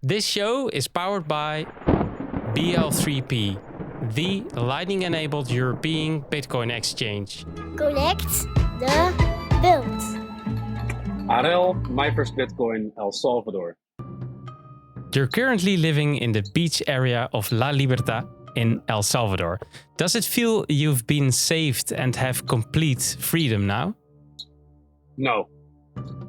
This show is powered by BL3P, the Lightning-enabled European Bitcoin exchange. Connect the world. Arel, MiPrimerBitcoin, El Salvador. You're currently living in the beach area of La Libertad in El Salvador. Does it feel you've been saved and have complete freedom now? No.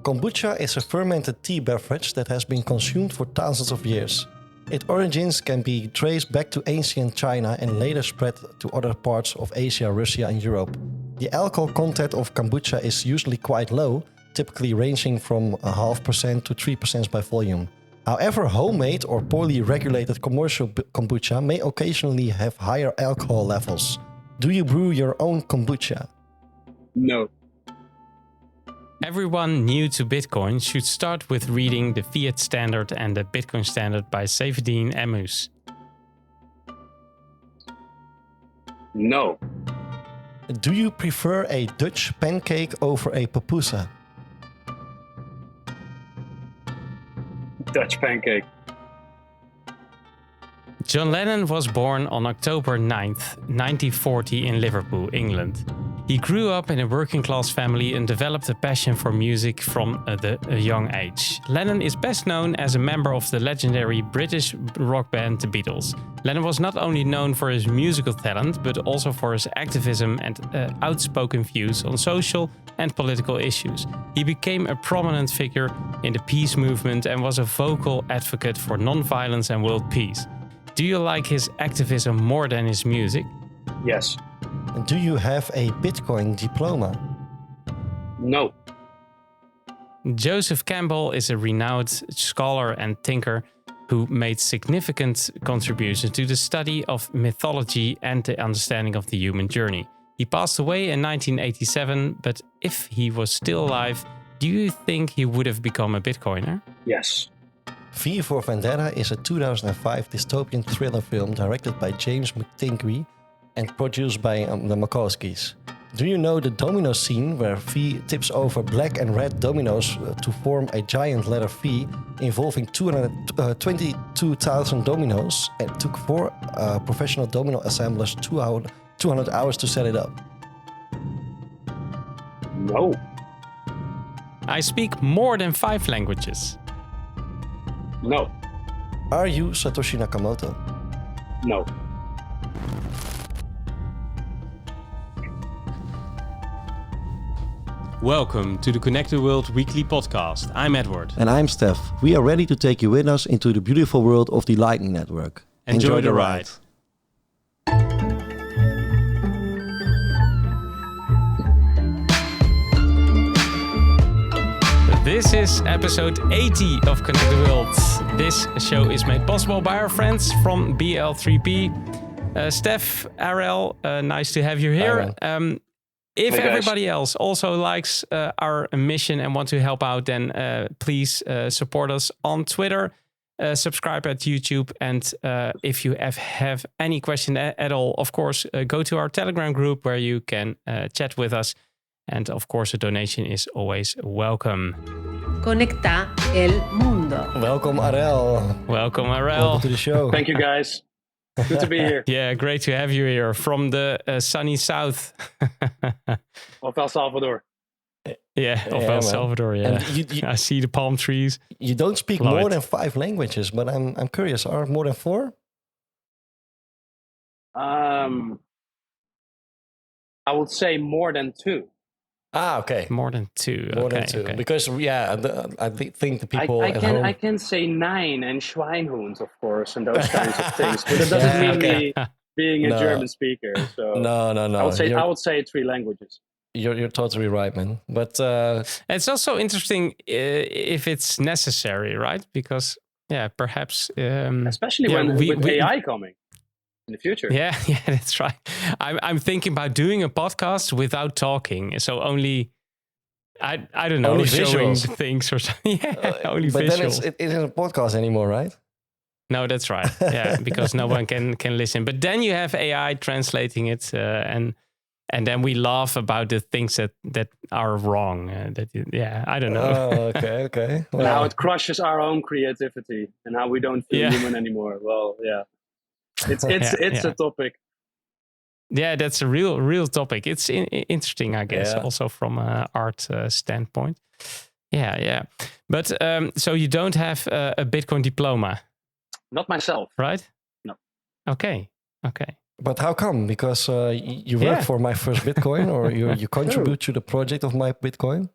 Kombucha is a fermented tea beverage that has been consumed for thousands of years. Its origins can be traced back to ancient China and later spread to other parts of Asia, Russia and Europe. The alcohol content of kombucha is usually quite low, typically ranging from 0.5% to 3% by volume. However, homemade or poorly regulated commercial kombucha may occasionally have higher alcohol levels. Do you brew your own kombucha? No. Everyone new to Bitcoin should start with reading the Fiat Standard and the Bitcoin Standard by Saifedean Ammous. No. Do you prefer a Dutch pancake over a pupusa? Dutch pancake. John Lennon was born on October 9th, 1940 in Liverpool, England. He grew up in a working-class family and developed a passion for music from a young age. Lennon is best known as a member of the legendary British rock band The Beatles. Lennon was not only known for his musical talent, but also for his activism and outspoken views on social and political issues. He became a prominent figure in the peace movement and was a vocal advocate for non-violence and world peace. Do you like his activism more than his music? Yes. Do you have a Bitcoin diploma? No. Joseph Campbell is a renowned scholar and thinker who made significant contributions to the study of mythology and the understanding of the human journey. He passed away in 1987, but if he was still alive, do you think he would have become a Bitcoiner? Yes. V for Vendetta is a 2005 dystopian thriller film directed by James McTingley and produced by the Makowskis. Do you know the domino scene where V tips over black and red dominoes to form a giant letter V involving 222,000 dominoes and it took 4 professional domino assemblers 200 hours to set it up? No. I speak more than 5 languages. No. Are you Satoshi Nakamoto? No. Welcome to the Connect the World weekly podcast. I'm Edward. And I'm Steph. We are ready to take you with us into the beautiful world of the Lightning Network. Enjoy the ride. This is episode 80 of Connect the World. This show is made possible by our friends from BL3P. Steph, Arel, nice to have you here. If hey everybody else also likes our mission and want to help out, then please support us on Twitter, subscribe at YouTube, and if you have any question at all, of course, go to our Telegram group where you can chat with us. And of course, a donation is always welcome. Conecta el mundo. Welcome, Arel. Welcome, Arel. Welcome to the show. Thank you, guys. Good to be here. Yeah, great to have you here from the sunny south Of El Salvador. of El Salvador. Yeah, And you, I see the palm trees. you don't speak Love more it. than 5 languages, but I'm curious. Are more than 4? I would say more than 2. Ah, okay. More than 2. More okay, than 2. okay. Because I think the people I at home. I can say 9 and Schweinhund, of course, and those kinds of things. But it doesn't mean me being a No. German speaker. So No. I would say 3 languages. You're totally right, man. But It's also interesting if it's necessary, right? Because perhaps Especially with AI coming in the future. Yeah, that's right. I'm thinking about doing a podcast without talking, so only I don't know, Only showing visuals. things or something. Only but visuals. then it isn't a podcast anymore, right? No, that's right. Yeah, because no one can listen. But then you have AI translating it, and and then we laugh about the things that are wrong. I don't know. Oh, okay. And how it crushes our own creativity and how we don't feel human anymore. Well, yeah, it's a topic. Yeah, that's a real topic. It's interesting, I guess, also from an art standpoint. Yeah. But so you don't have a Bitcoin diploma? Not myself. Right? No. Okay. But how come? Because you work for My First Bitcoin, or you contribute to the project of MiPrimerBitcoin?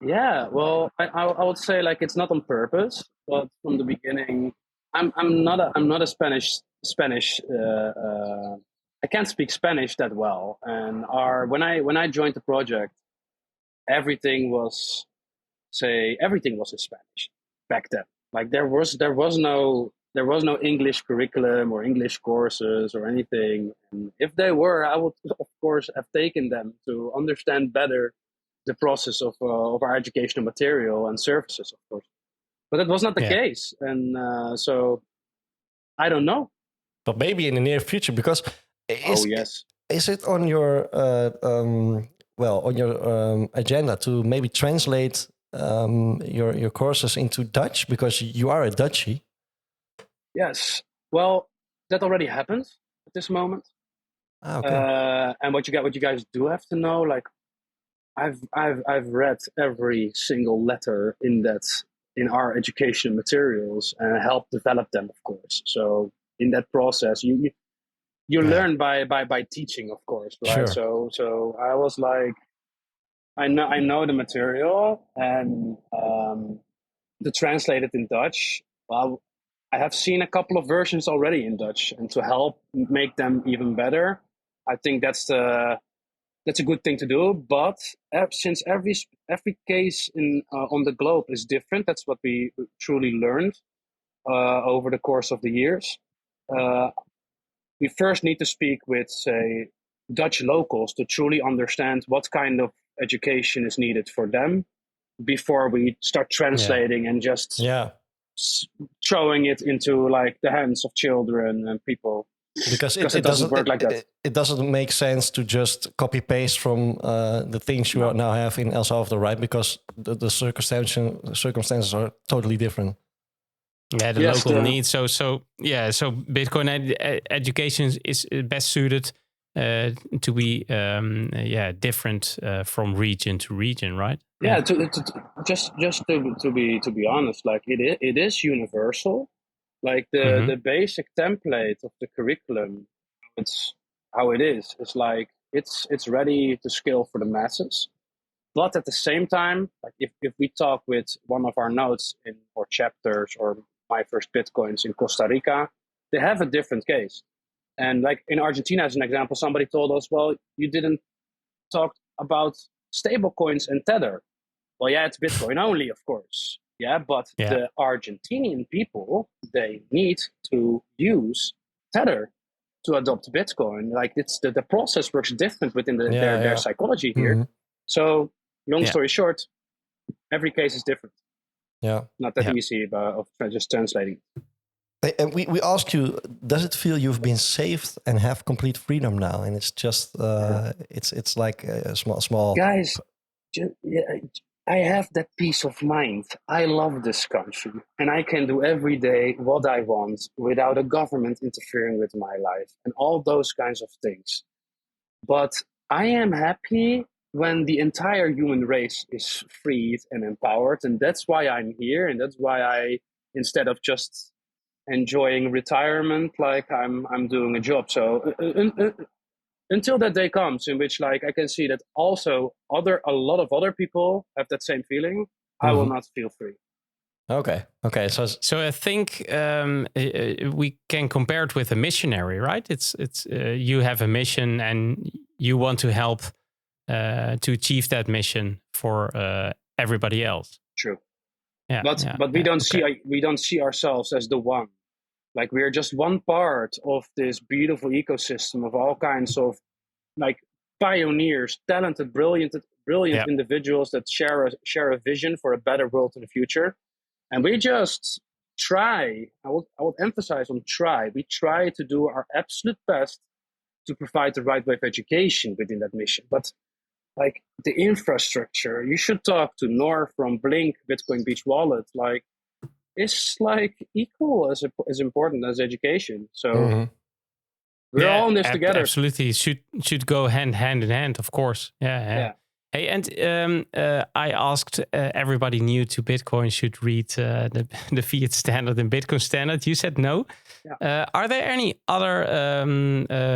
Yeah, well, I would say like it's not on purpose, but from the beginning, I'm not a Spanish. I can't speak Spanish that well, and when I joined the project, everything was in Spanish back then. Like there was no English curriculum or English courses or anything. And if they were, I would of course have taken them to understand better the process of our educational material and services, of course. But that was not the case, and so I don't know. But maybe in the near future, because is it on your agenda to maybe translate your courses into Dutch, because you are a Dutchie? Yes. Well, that already happens at this moment. Okay. And what you guys do have to know, like I've read every single letter in our education materials and helped develop them, of course. So in that process, you learn by teaching, of course, right? Sure. So I was like, I know the material, and to translate it in Dutch, well, I have seen a couple of versions already in Dutch, and to help make them even better, I think that's a good thing to do. But since every case on the globe is different, that's what we truly learned over the course of the years. We first need to speak with, say, Dutch locals to truly understand what kind of education is needed for them before we start translating and just throwing it into like the hands of children and people. Because it doesn't work like that. It doesn't make sense to just copy paste from the things you now have in El Salvador, right? Because the circumstances are totally different. Yeah, the local needs. So Bitcoin education is best suited to be different from region to region, right? Yeah, just to be honest, like it is universal. Like the basic template of the curriculum, it's how it is. It's like it's ready to scale for the masses. But at the same time, like if we talk with one of our nodes or chapters or My First Bitcoins in Costa Rica, they have a different case. And like in Argentina, as an example, somebody told us, well, you didn't talk about stable coins and Tether. Well, yeah, it's Bitcoin only, of course. Yeah, but the Argentinian people, they need to use Tether to adopt Bitcoin. Like the process works different within their psychology here. Mm-hmm. So long story short, every case is different. Yeah, not that easy of just translating. And we ask you, does it feel you've been saved and have complete freedom now? And it's just it's like a small guys. I have that peace of mind. I love this country, and I can do every day what I want without a government interfering with my life and all those kinds of things. But I am happy when the entire human race is freed and empowered, and that's why I'm here, and that's why I, instead of just enjoying retirement, like I'm doing a job. So until that day comes in which like I can see that also a lot of other people have that same feeling, I will not feel free. Okay. So I think we can compare it with a missionary, right? It's you have a mission and you want to help to achieve that mission for everybody else. True. Yeah. But we don't see ourselves as the one. Like we're just one part of this beautiful ecosystem of all kinds of like pioneers, talented, brilliant individuals that share a vision for a better world in the future. And we just try. I would emphasize on try. We try to do our absolute best to provide the right way of education within that mission. But like the infrastructure, you should talk to Nor from Blink Bitcoin Beach Wallet. Like, it's like equal as important as education. So we're all in this together. Absolutely, should go hand in hand, of course. Yeah. Hey, and I asked everybody new to Bitcoin should read the Fiat Standard and Bitcoin Standard. You said no. Yeah. Are there any other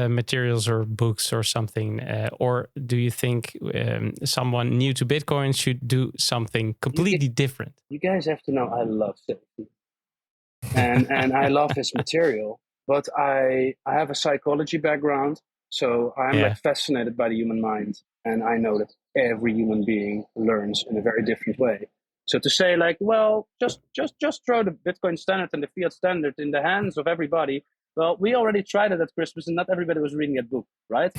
materials or books or something, or do you think someone new to Bitcoin should do something completely different? You guys have to know I love safety, and I love his material. But I have a psychology background, so I'm like fascinated by the human mind, and I know that every human being learns in a very different way. So to say like, well, just throw the Bitcoin Standard and the Fiat Standard in the hands of everybody. Well, we already tried it at Christmas, and not everybody was reading that book, right?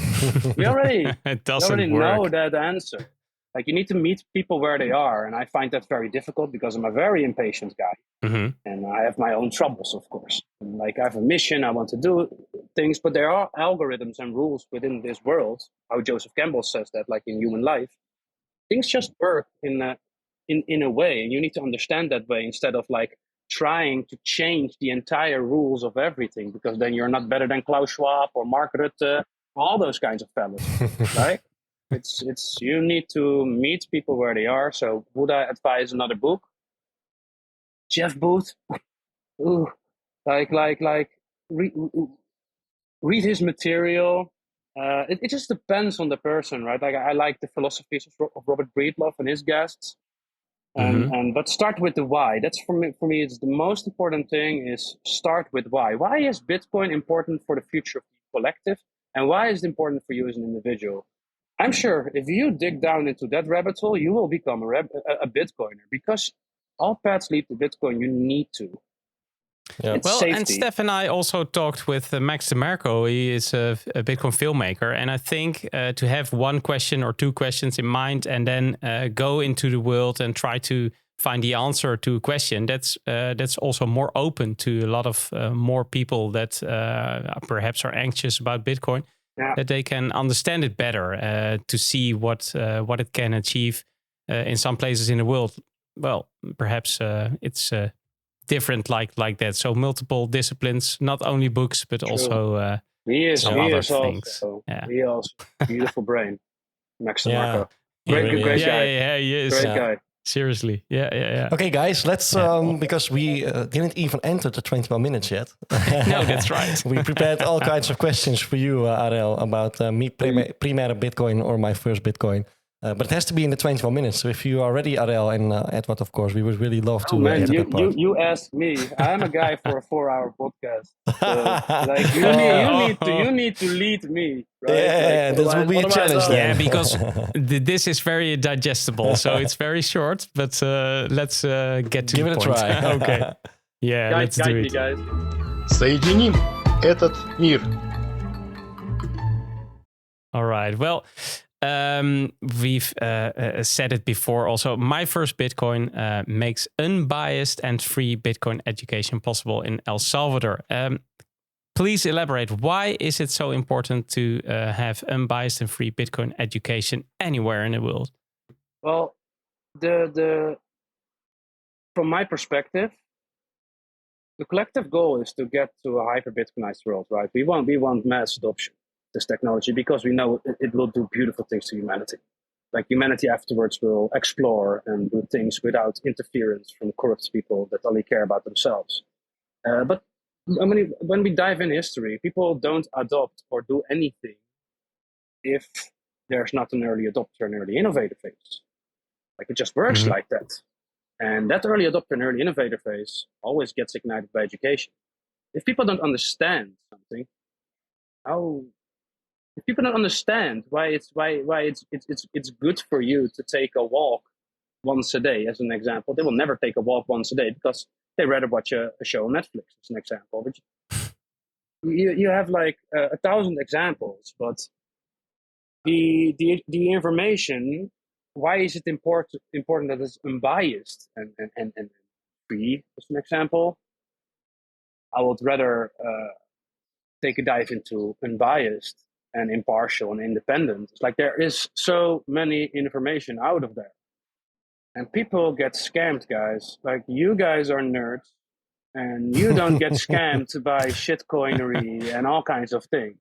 We already know that answer. Like, you need to meet people where they are, and I find that very difficult because I'm a very impatient guy, and I have my own troubles, of course. And like, I have a mission, I want to do things, but there are algorithms and rules within this world. How Joseph Campbell says that, like in human life, things just work in a way, and you need to understand that way instead of like trying to change the entire rules of everything, because then you're not better than Klaus Schwab or Mark Rutte, all those kinds of fellas, right? It's you need to meet people where they are. So would I advise another book? Jeff Booth, ooh, read his material. It just depends on the person, right? Like, I like the philosophies of Robert Breedlove and his guests, but start with the why. That's for me. It's the most important thing. Is start with why. Why is Bitcoin important for the future of the collective, and why is it important for you as an individual? I'm sure if you dig down into that rabbit hole, you will become a Bitcoiner, because all paths lead to Bitcoin. You need to. Yeah. Well, safety. And Steph and I also talked with Max DeMarco. He is a Bitcoin filmmaker. And I think to have one question or two questions in mind and then go into the world and try to find the answer to a question, that's also more open to a lot of more people that perhaps are anxious about Bitcoin. Yeah. That they can understand it better, to see what it can achieve in some places in the world. Well, perhaps it's different like that. So multiple disciplines, not only books, but also some other things. He also beautiful brain, Max DeMarco. Great guy. Yeah, he is. Great guy. Seriously, yeah. Okay, guys, let's because we didn't even enter the 21 minutes yet. No, that's right. We prepared all kinds of questions for you, Arel, about MiPrimerBitcoin or my first Bitcoin. But it has to be in the 21 minutes. So if you are ready, Arel and Edward, of course, we would really love to. You asked me. I'm a guy for a 4-hour podcast. So, like, you need to lead me. Right? Yeah, this will be a challenge. Yeah, because this is very digestible, so it's very short. But let's get to give the it point. a try. Okay. Yeah, let's do it. Guys. Соединим этот мир. All right. Well. We've said it before also. My First Bitcoin makes unbiased and free Bitcoin education possible in El Salvador. Please elaborate. Why is it so important to have unbiased and free Bitcoin education anywhere in the world? Well, from my perspective, the collective goal is to get to a hyper-Bitcoinized world, right? We want mass adoption. This technology, because we know it will do beautiful things to humanity. Like, humanity afterwards will explore and do things without interference from corrupt people that only care about themselves. But when we dive in history, people don't adopt or do anything if there's not an early adopter and early innovator phase. Like, it just works like that. And that early adopter and early innovator phase always gets ignited by education. If people don't understand something, if people don't understand why it's good for you to take a walk once a day, as an example, they will never take a walk once a day because they rather watch a show on Netflix, as an example. But you have like 1,000 examples, but the information, why is it important that it's unbiased and free, as an example? I would rather take a dive into unbiased and impartial and independent. It's like there is so many information out of there. And people get scammed, guys. Like, you guys are nerds, and you don't get scammed by shitcoinery and all kinds of things.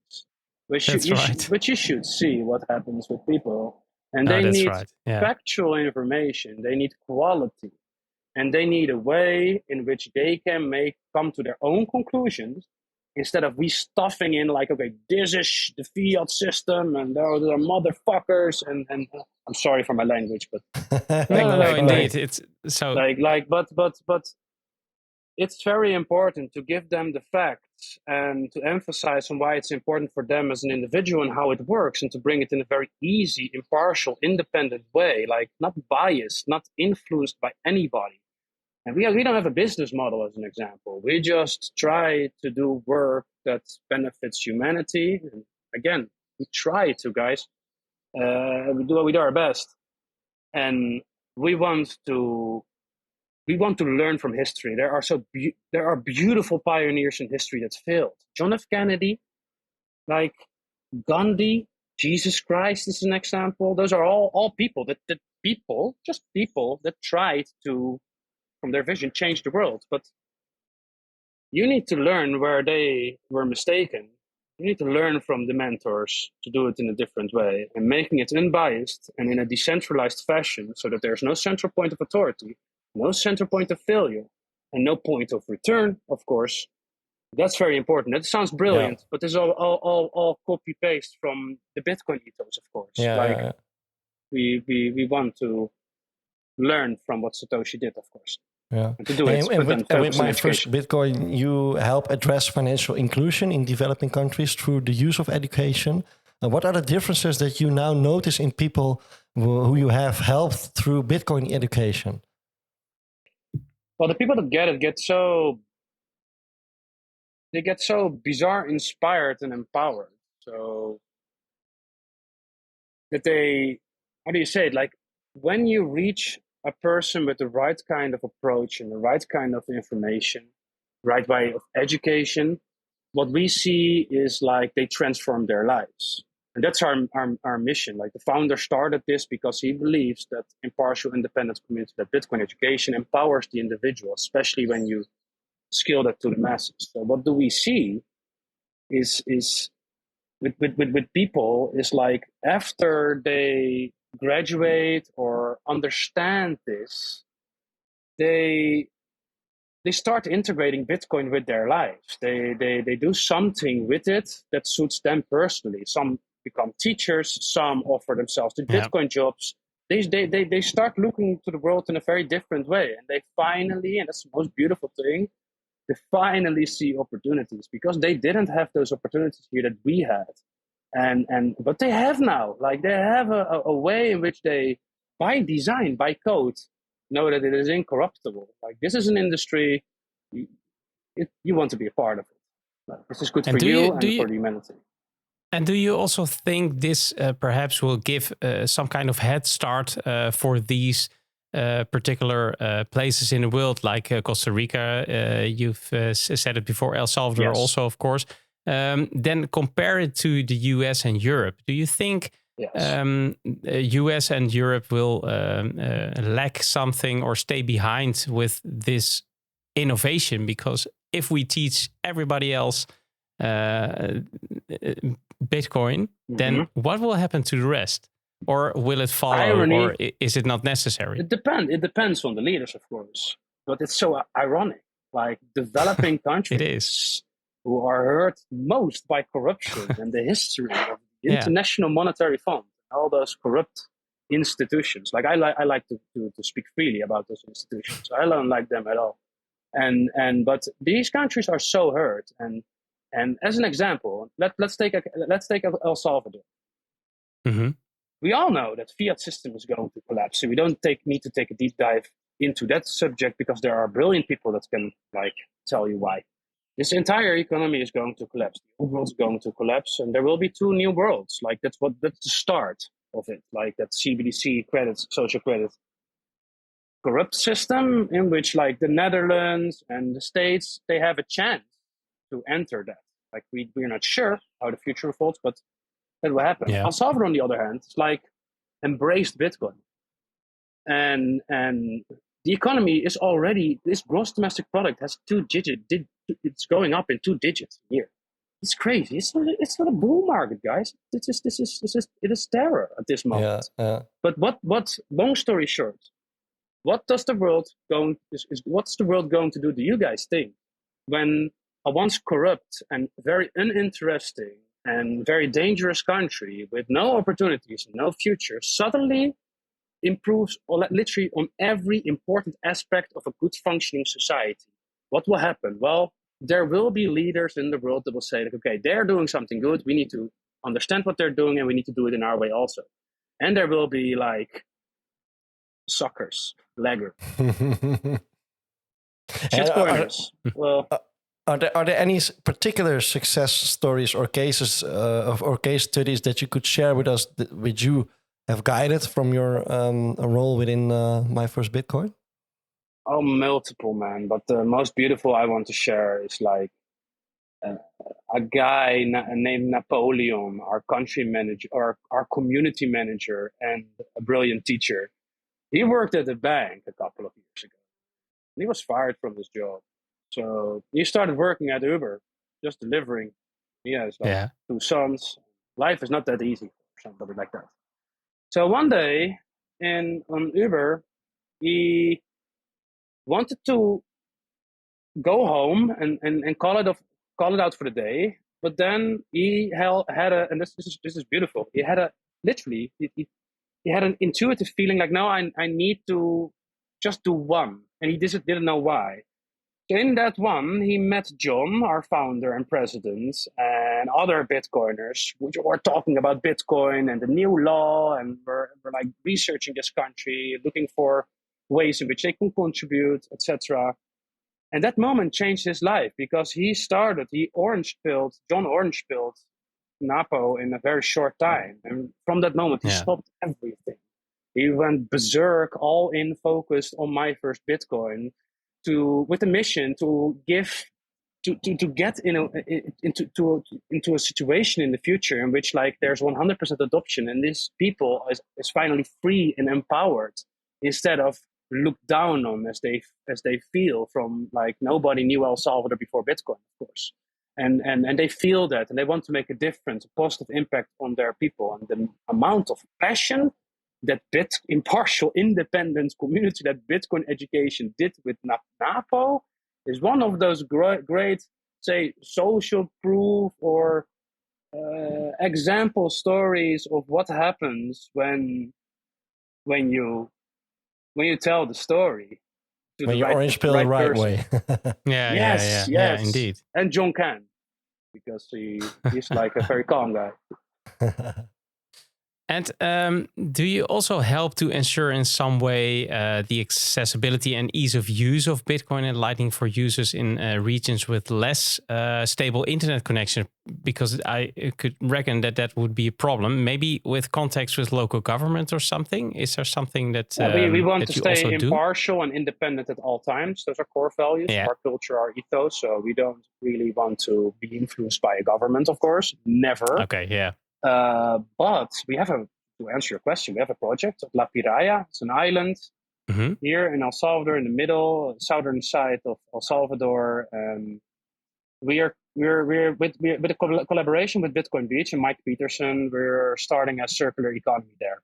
But you should see what happens with people. And they need factual information. They need quality. And they need a way in which they can come to their own conclusions, instead of we stuffing in like, okay, this is the fiat system, and they're motherfuckers, and I'm sorry for my language, but no, indeed, it's so but it's very important to give them the facts and to emphasize on why it's important for them as an individual and how it works, and to bring it in a very easy, impartial, independent way, like not biased, not influenced by anybody. And we don't have a business model as an example. We just try to do work that benefits humanity. And again, we try to, guys. We do our best. And we want to learn from history. There are beautiful pioneers in history that failed. John F. Kennedy, like Gandhi, Jesus Christ is an example. Those are all people that tried to, from their vision, change the world. But you need to learn where they were mistaken. You need to learn from the mentors to do it in a different way, and making it unbiased and in a decentralized fashion, so that there's no central point of authority, no central point of failure, and no point of return, of course. That's very important. That sounds brilliant, but it's all copy-paste from the Bitcoin ethos, of course. We want to learn from what Satoshi did, of course. Yeah. And with My First Bitcoin, you help address financial inclusion in developing countries through the use of education. What are the differences that you now notice in people who you have helped through Bitcoin education? Well, the people that get it get so bizarre inspired and empowered. So that they, how do you say it? Like, when you reach a person with the right kind of approach and the right kind of information, right way of education, what we see is like they transform their lives. And that's our mission. Like, the founder started this because he believes that impartial, independent community, that Bitcoin education empowers the individual, especially when you scale that to the masses. So what do we see is with people is like, after they graduate or understand this, they start integrating Bitcoin with their lives. They do something with it that suits them personally. Some become teachers, some offer themselves to Bitcoin jobs. They start looking to the world in a very different way, and they finally, and that's the most beautiful thing, they finally see opportunities, because they didn't have those opportunities here that we had. But they have now, like, they have a way in which they, by design, by code, know that it is incorruptible. Like, this is an industry, you want to be a part of it. Like, this is good for you and for humanity. And do you also think this perhaps will give some kind of head start for these particular places in the world, like Costa Rica? You've said it before, El Salvador also, of course. Then compare it to the US and Europe. Do you think US and Europe will lack something or stay behind with this innovation? Because if we teach everybody else Bitcoin, then what will happen to the rest? Or will it follow, or is it not necessary? It depends on the leaders, of course. But it's so ironic. Like, developing countries... It is. Who are hurt most by corruption and the history of the International Monetary Fund, all those corrupt institutions. Like, I like to speak freely about those institutions. I don't like them at all. But these countries are so hurt. And as an example, let's take El Salvador. Mm-hmm. We all know that fiat system is going to collapse. So we don't need to take a deep dive into that subject, because there are brilliant people that can, like, tell you why. This entire economy is going to collapse. The old world is going to collapse, and there will be two new worlds. Like, that's the start of it. Like, that CBDC credit, social credit, corrupt system in which, like, the Netherlands and the States, they have a chance to enter that. Like, we're not sure how the future unfolds, but that will happen. Yeah. El Salvador, on the other hand, it's like embraced Bitcoin. And the economy is already, this gross domestic product has it's going up in 2 digits a year. It's crazy. It's not a bull market, guys. It is terror at this moment. Yeah. But long story short, what's the world going to do? Do you guys think when a once corrupt and very uninteresting and very dangerous country with no opportunities, no future, suddenly improves literally on every important aspect of a good functioning society? What will happen? Well, there will be leaders in the world that will say, like, okay, they're doing something good. We need to understand what they're doing, and we need to do it in our way also. And there will be like suckers, laggards, shitcoiners. Well, are there any particular success stories or cases or case studies that you could share with us which you have guided from your role within My First Bitcoin? Oh, multiple, man. But the most beautiful I want to share is like a guy named Napoleon, our country manager, or our community manager, and a brilliant teacher. He worked at a bank a couple of years ago. And he was fired from his job. So he started working at Uber, just delivering. He has like 2 sons. Life is not that easy for somebody like that. So one day on Uber, he wanted to go home and call it out for the day, but then he had and this is beautiful. He had he had an intuitive feeling like, no, I need to just do one, and he didn't know why. So in that one, he met John, our founder and president, and other Bitcoiners, which were talking about Bitcoin and the new law, and we're like researching this country, looking for ways in which they can contribute, etc. And that moment changed his life because John orange pilled Napo in a very short time. And from that moment, he stopped everything. He went berserk, all in, focused on My First Bitcoin, with a mission to get into a situation in the future in which like there's 100% adoption, and this people is finally free and empowered instead of looked down on as they feel from like nobody knew El Salvador before Bitcoin, of course, and they feel that, and they want to make a difference, a positive impact on their people, and the amount of passion that impartial, independent community that Bitcoin education did with Napo is one of those great, say, social proof or example stories of what happens when you tell the story to when the you orange pill the right way. Yes, indeed. And John can, because he's like a very calm guy. And do you also help to ensure in some way the accessibility and ease of use of Bitcoin and Lightning for users in regions with less stable internet connection? Because I could reckon that would be a problem. Maybe with contacts with local government or something. Is there something that we want that to you stay also impartial and independent at all times? Those are core values of our culture, our ethos. So we don't really want to be influenced by a government, of course. Never. Okay, yeah. But to answer your question, we have a project of La Piraya. It's an island here in El Salvador, in the middle, southern side of El Salvador. We're with a collaboration with Bitcoin Beach and Mike Peterson. We're starting a circular economy there.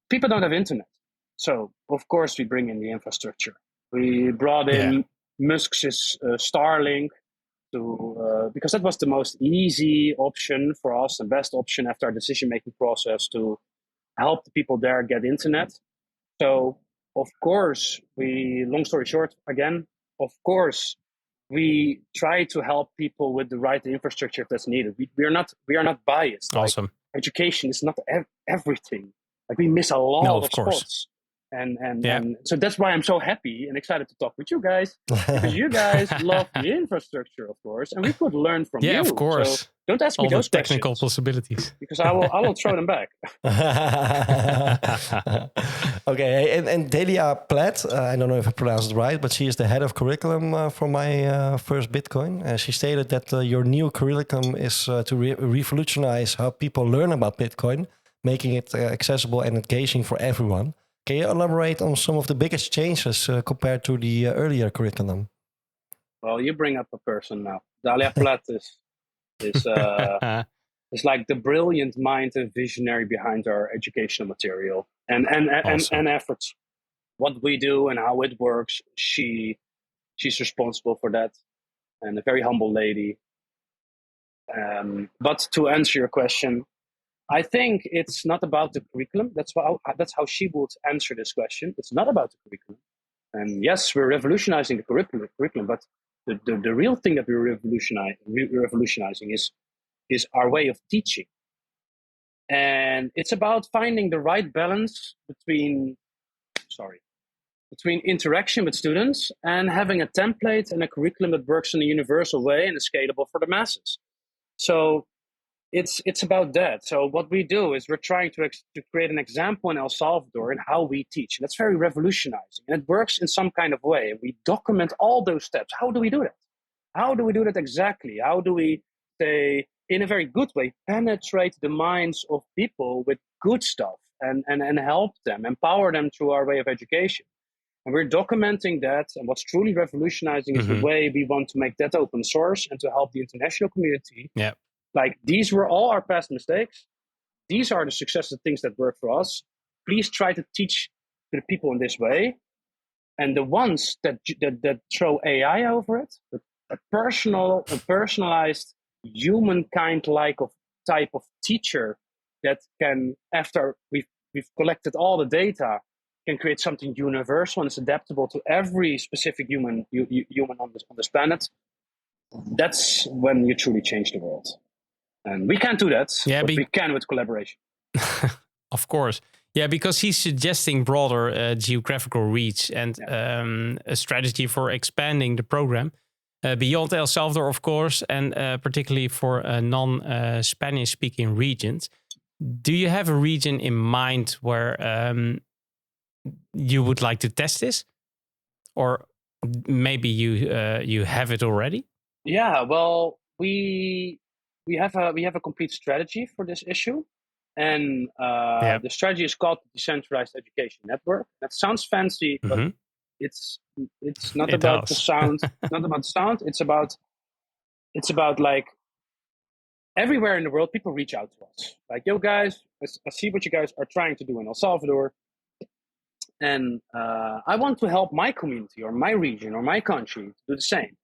People don't have internet, so of course we bring in the infrastructure. We brought in Musk's Starlink because that was the most easy option for us and best option after our decision-making process to help the people there get internet. So, of course, long story short, again, of course, we try to help people with the right infrastructure if that's needed. We are not biased. Awesome. Like, education is not everything. Like we miss a lot of spots. And so that's why I'm so happy and excited to talk with you guys, because you guys love the infrastructure, of course, and we could learn from you. Yeah, of course. So don't ask me All those the technical questions, possibilities. because I will throw them back. Okay, and Delia Platt, I don't know if I pronounced it right, but she is the head of curriculum for my first Bitcoin. She stated that your new curriculum is to revolutionize how people learn about Bitcoin, making it accessible and engaging for everyone. Can you elaborate on some of the biggest changes compared to the earlier curriculum? Well, you bring up a person now. Delia Platt is like the brilliant mind and visionary behind our educational material and efforts. What we do and how it works, she's responsible for that, and a very humble lady. But to answer your question, I think it's not about the curriculum. That's how she would answer this question. It's not about the curriculum. And yes, we're revolutionizing the curriculum, but the real thing that we're revolutionizing is our way of teaching. And it's about finding the right balance between interaction with students and having a template and a curriculum that works in a universal way and is scalable for the masses. So it's about that. So what we do is we're trying to create an example in El Salvador in how we teach. And that's very revolutionizing. And it works in some kind of way. We document all those steps. How do we do that? How do we do that exactly? How do we, say, in a very good way, penetrate the minds of people with good stuff and help them, empower them through our way of education? And we're documenting that. And what's truly revolutionizing is the way we want to make that open source and to help the international community. Yeah. Like, these were all our past mistakes. These are the successful things that work for us. Please try to teach to the people in this way. And the ones that throw AI over it, a personalized, humankind-like type of teacher that can, after we've collected all the data, can create something universal and is adaptable to every specific human on this planet. That's when you truly change the world. And we can't do that, but we can with collaboration. Of course. Yeah, because he's suggesting broader geographical reach and a strategy for expanding the program beyond El Salvador, of course, and particularly for non-Spanish speaking regions. Do you have a region in mind where you would like to test this? Or maybe you have it already? Yeah, well, we have a complete strategy for this issue, and the strategy is called the Decentralized Education Network. That sounds fancy, but it's not about the sound. Not about the sound. It's about like everywhere in the world, people reach out to us. Like, yo, guys, I see what you guys are trying to do in El Salvador, and I want to help my community or my region or my country to do the same.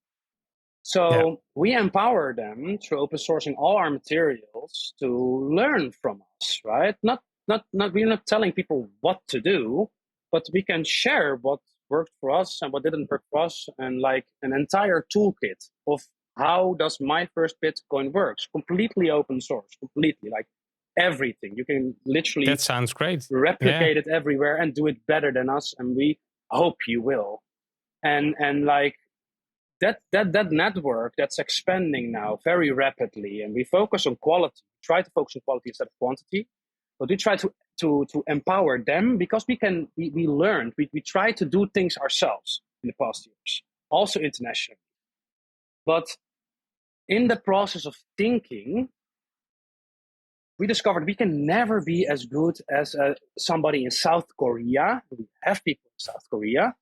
So we empower them through open sourcing all our materials to learn from us, right? We're not telling people what to do, but we can share what worked for us and what didn't work for us, and like an entire toolkit of how does my first Bitcoin works, completely open source, completely, like everything. You can literally, that sounds great, replicate it everywhere and do it better than us, and we hope you will. And like that network that's expanding now very rapidly, and we focus on quality. Try to focus on quality instead of quantity, but we try to empower them, because we learned, we try to do things ourselves in the past years, also internationally. But in the process of thinking, we discovered we can never be as good as somebody in South Korea. We have people in South Korea.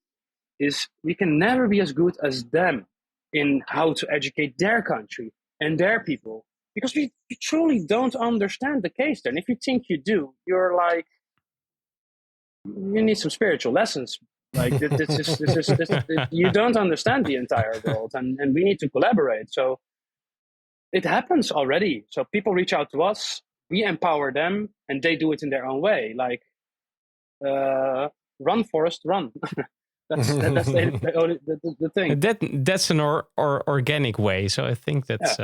We can never be as good as them in how to educate their country and their people, because we truly don't understand the case there. And if you think you do, you're like, you need some spiritual lessons. Like, you don't understand the entire world, and we need to collaborate. So it happens already. So people reach out to us, we empower them, and they do it in their own way. Like, run, Forrest, run. That's the thing. That's an organic way. So I think that's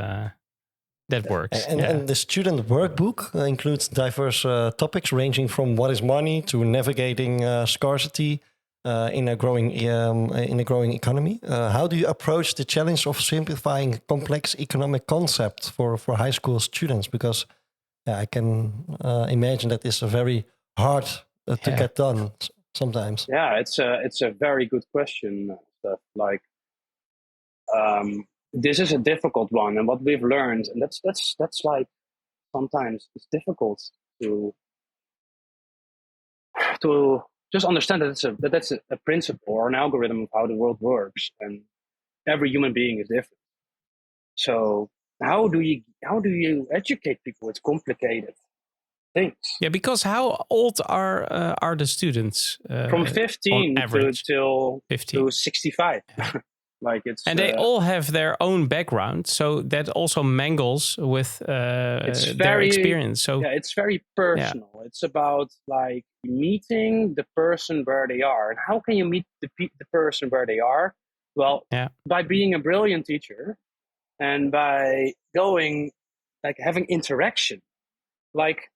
that works. And the student workbook includes diverse topics ranging from what is money to navigating scarcity in a growing economy. How do you approach the challenge of simplifying complex economic concepts for high school students? Because I can imagine that is a very hard to get done sometimes. Yeah, it's a very good question. Like, this is a difficult one, and what we've learned, and that's like sometimes it's difficult to just understand that that's a principle or an algorithm of how the world works, and every human being is different. So how do you educate people? It's complicated things. Yeah, because how old are the students? From 15 till 15 to 65. Like and they all have their own background, so that also mangles with their experience. So yeah, it's very personal. Yeah. It's about like meeting the person where they are. And how can you meet the person where they are? Well, by being a brilliant teacher and by having interaction. Like,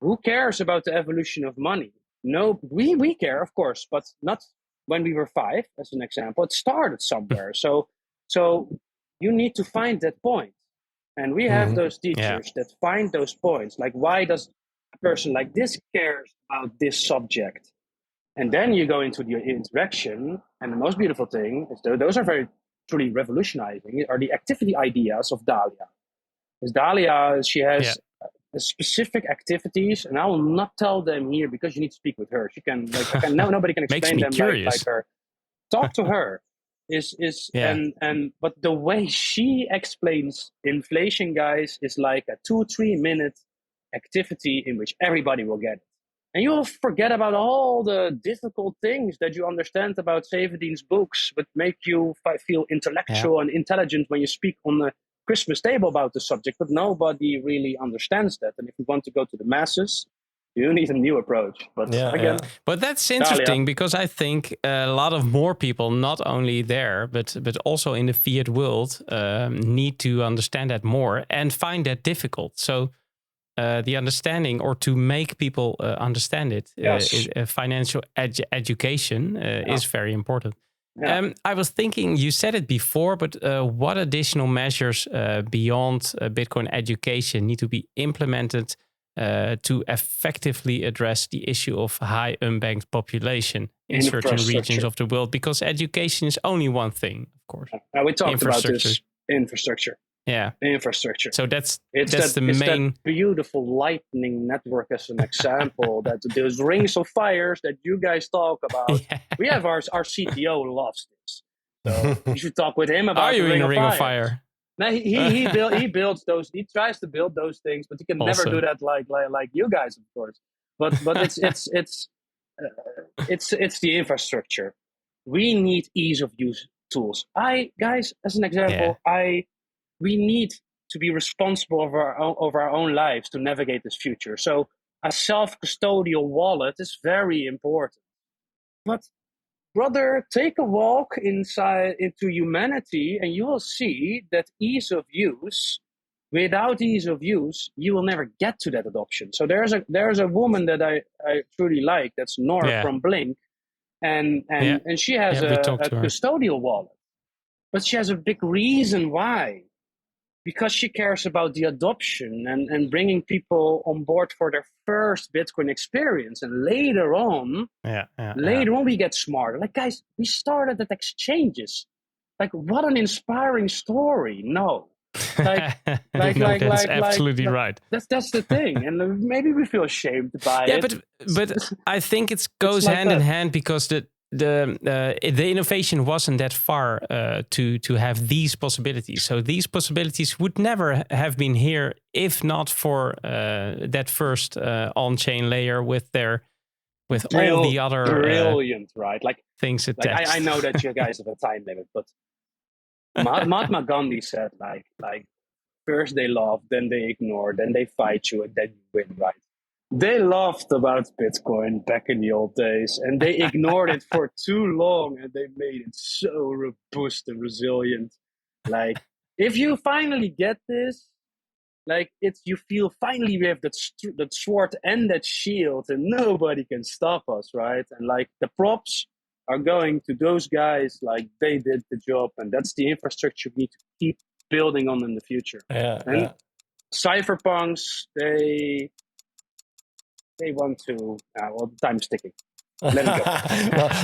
who cares about the evolution of money? No, we care, of course, but not when we were 5, as an example. It started somewhere. So you need to find that point. And we have those teachers that find those points. Like, why does a person like this cares about this subject? And then you go into the interaction. And the most beautiful thing is those are very truly revolutionizing, are the activity ideas of Dahlia. Because Dahlia, she has specific activities, and I will not tell them here because you need to speak with her. She can, nobody can explain them like her. Talk to her. But the way she explains inflation, guys, is like a 2-3 minute activity in which everybody will get it. And you will forget about all the difficult things that you understand about Savedine's books, but make you feel intellectual and intelligent when you speak on the Christmas table about the subject. But nobody really understands that. And if you want to go to the masses, you need a new approach. But but that's interesting because I think a lot of more people, not only there, but also in the fiat world, need to understand that more and find that difficult. So the understanding, or to make people understand it, financial education is very important. Yeah. I was thinking, you said it before, but what additional measures beyond Bitcoin education need to be implemented to effectively address the issue of high unbanked population in certain regions of the world? Because education is only one thing, of course. We talked about this infrastructure. Yeah, infrastructure. So that's the main that beautiful lightning network as an example. That those rings of fires that you guys talk about. Yeah. We have our CTO loves this, so you should talk with him about. Are you in a ring of fire? No, he builds those. He tries to build those things, but he can never do that like you guys, of course. But it's the infrastructure. We need ease of use tools. Guys, as an example, we need to be responsible over our own lives to navigate this future. So a self-custodial wallet is very important. But brother, take a walk into humanity and you will see that ease of use, without ease of use, you will never get to that adoption. So there's a woman that I truly like, that's Nora from Blink, and she has a custodial wallet. But she has a big reason why. Because she cares about the adoption and bringing people on board for their first Bitcoin experience. And later on, we get smarter. Like, guys, we started at exchanges. Like, what an inspiring story. No. That's absolutely right. That's the thing. And maybe we feel ashamed by it. But I think it goes hand in hand, because the innovation wasn't that far to have these possibilities. So these possibilities would never have been here if not for that first on-chain layer with all the other brilliant, right? Like things attached. I know that you guys have a time limit, but Mahatma Gandhi said like first they love, then they ignore, then they fight you, and then you win, right? They laughed about Bitcoin back in the old days, and they ignored it for too long, and they made it so robust and resilient. Like, if you finally get this, like it's, you feel finally we have that sword and that shield, and nobody can stop us, right? And like the props are going to those guys, like they did the job, and that's the infrastructure we need to keep building on in the future. And cypherpunks, they want to. Well, the time's ticking. Let it go.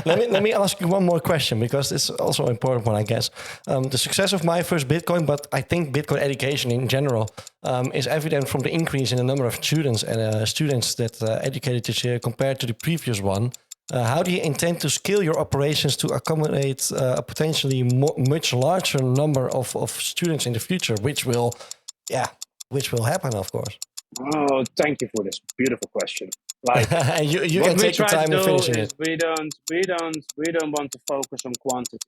Well, let me ask you one more question, because it's also an important one, I guess. The success of My First Bitcoin, but I think Bitcoin education in general, is evident from the increase in the number of students and students that educated this year compared to the previous one. How do you intend to scale your operations to accommodate a potentially much larger number of students in the future, which will happen, of course? Oh, thank you for this beautiful question. Like, you can take the time in finishing it. We don't want to focus on quantity.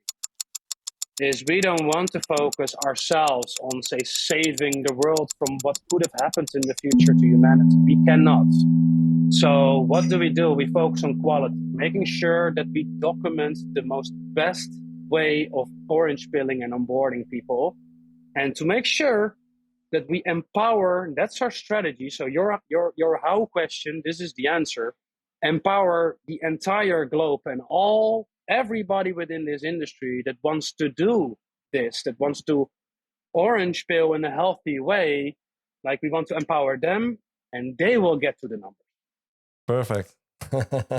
We don't want to focus ourselves on, say, saving the world from what could have happened in the future to humanity. We cannot. So what do? We focus on quality, making sure that we document the most best way of orange pilling and onboarding people, and to make sure that we empower. That's our strategy. So your how question, this is the answer. Empower the entire globe and everybody within this industry that wants to do this, that wants to orange pill in a healthy way. Like, we want to empower them, and they will get to the numbers. Perfect.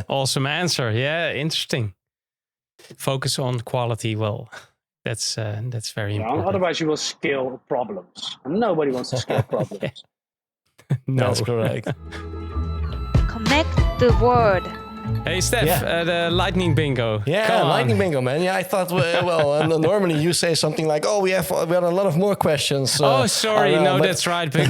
Awesome answer. Yeah, interesting. Focus on quality. Well, that's very important. Otherwise, you will scale problems. And nobody wants to scale problems. No, that's correct. Connect the world. Hey, Steph, the lightning bingo. Yeah, lightning bingo, man. Yeah, I thought, normally you say something like, "Oh, we have a lot of more questions." Sorry, Arel, no, that's right. But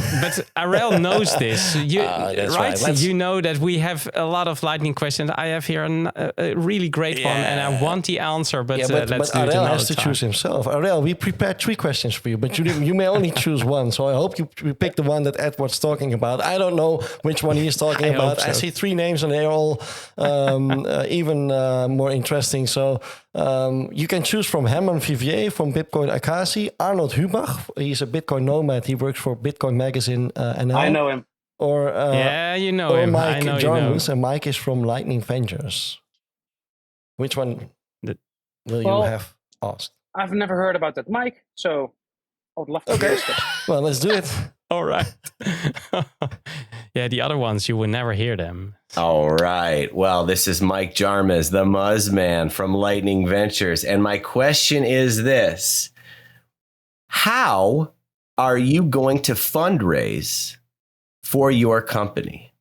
Arel knows this. Right? You know that we have a lot of lightning questions. I have here a really great one, and I want the answer. But let's do it Arel has to choose himself. Arel, we prepared 3 questions for you, but you may only choose one. So I hope you pick the one that Edward's talking about. I don't know which one he's talking about. I see 3 names, and they're all even more interesting. So you can choose from Herman Vivier from Bitcoin Akasi, Arnold Hubach, he's a Bitcoin nomad, he works for Bitcoin Magazine NL. I know him. Or you know or him. Mike Jarmus, and Mike is from Lightning Ventures. Which one will you have asked? I've never heard about that Mike, so I would love to hear it. Well, let's do it. All right. Yeah, the other ones, you will never hear them. All right. Well, this is Mike Jarmus, the Muzzman from Lightning Ventures. And my question is this: how are you going to fundraise for your company?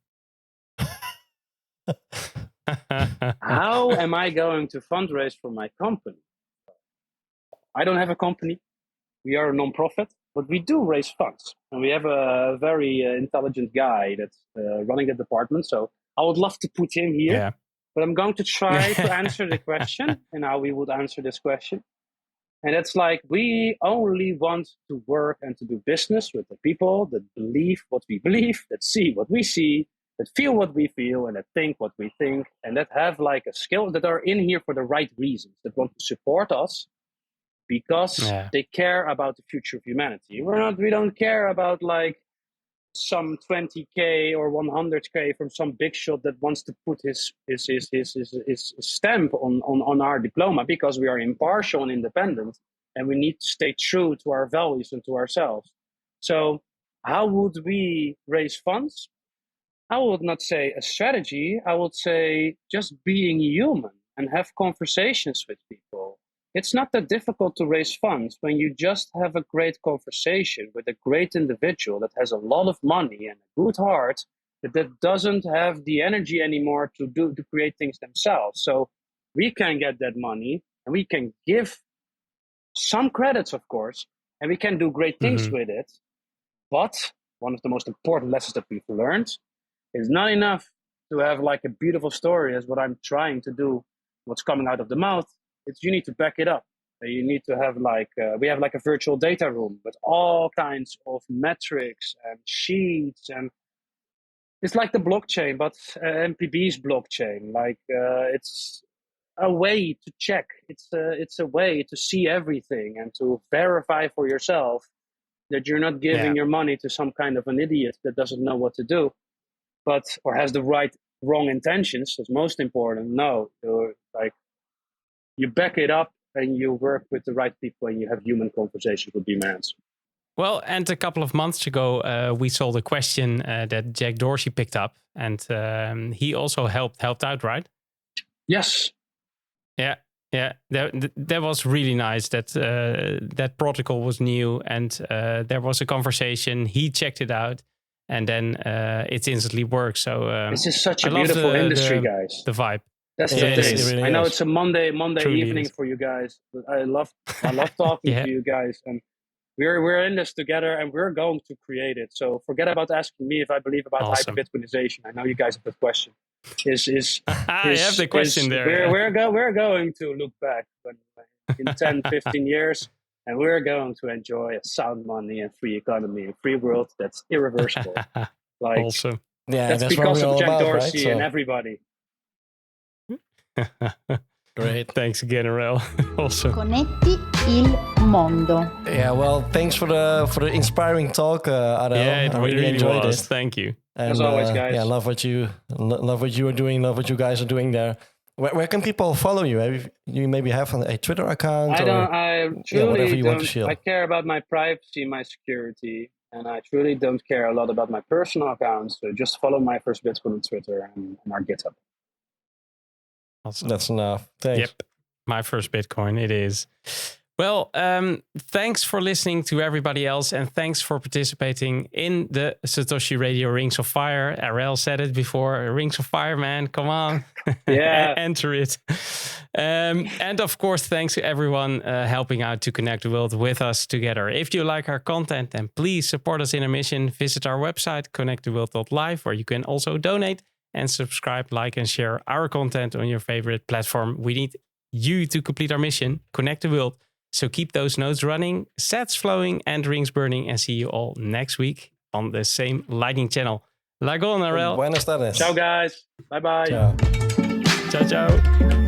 How am I going to fundraise for my company? I don't have a company. We are a non-profit, but we do raise funds. And we have a very intelligent guy that's running the department. So I would love to put him here. Yeah. But I'm going to try to answer the question and how we would answer this question. And it's like, we only want to work and to do business with the people that believe what we believe, that see what we see, that feel what we feel, and that think what we think, and that have like a skill, that are in here for the right reasons, that want to support us because they care about the future of humanity. We don't care about like some 20K or 100K from some big shot that wants to put his stamp on our diploma, because we are impartial and independent, and we need to stay true to our values and to ourselves. So how would we raise funds? I would not say a strategy. I would say just being human and have conversations with people. It's not that difficult to raise funds when you just have a great conversation with a great individual that has a lot of money and a good heart, that doesn't have the energy anymore to create things themselves. So we can get that money and we can give some credits, of course, and we can do great things with it. But one of the most important lessons that we've learned is not enough to have like a beautiful story as what I'm trying to do, what's coming out of the mouth. It's, you need to back it up. You need to have like, we have like a virtual data room with all kinds of metrics and sheets, and it's like the blockchain, but MPB's blockchain. Like it's a way to check. It's a way to see everything and to verify for yourself that you're not giving your money to some kind of an idiot that doesn't know what to do, or has the wrong intentions. That's most important. No, you back it up and you work with the right people and you have human conversations would be my answer. Well, and a couple of months ago, we saw the question that Jack Dorsey picked up, and he also helped out, right? Yes. Yeah. That was really nice. That protocol was new, and there was a conversation. He checked it out, and then it instantly works. So this is such a beautiful industry, guys. The vibe. That's the thing. It really I know is. it's a Monday Truly evening is. for you guys, but I love talking to you guys, and we're in this together, and we're going to create it. So forget about asking me if I believe about hyper-Bitcoinization. I know you guys have the question. I have the question there. We're going to look back in 10, 15 years, and we're going to enjoy a sound money and free economy, a free world that's irreversible. Awesome. Yeah, that's because of Jack Dorsey, right? and everybody. Great. Thanks again, Arel. Also. Connetti il mondo. Yeah, well, thanks for the inspiring talk, Arel. Yeah, it I really enjoyed was. it. Thank you. And, as always, guys. Yeah, love what you are doing. Love what you guys are doing there. Where can people follow you? You maybe have a Twitter account? I truly want to share. I care about my privacy, my security, and I truly don't care a lot about my personal accounts. So just follow My First Bitcoin on Twitter and our GitHub. Awesome. That's enough. Thanks. Yep. My First Bitcoin, it is. Well, thanks for listening to everybody else, and thanks for participating in the Satoshi Radio Rings of Fire. Arel said it before, Rings of Fire, man, come on. Yeah. Enter it. And of course, thanks to everyone helping out to connect the world with us together. If you like our content, then please support us in our mission. Visit our website, connecttheworld.live, where you can also donate and subscribe, like, and share our content on your favorite platform. We need you to complete our mission, connect the world. So keep those nodes running, sats flowing, and rings burning, and see you all next week on the same Lightning channel. Lagon, Arel. Buenas tardes. Ciao, guys. Bye-bye. Ciao. Ciao, ciao.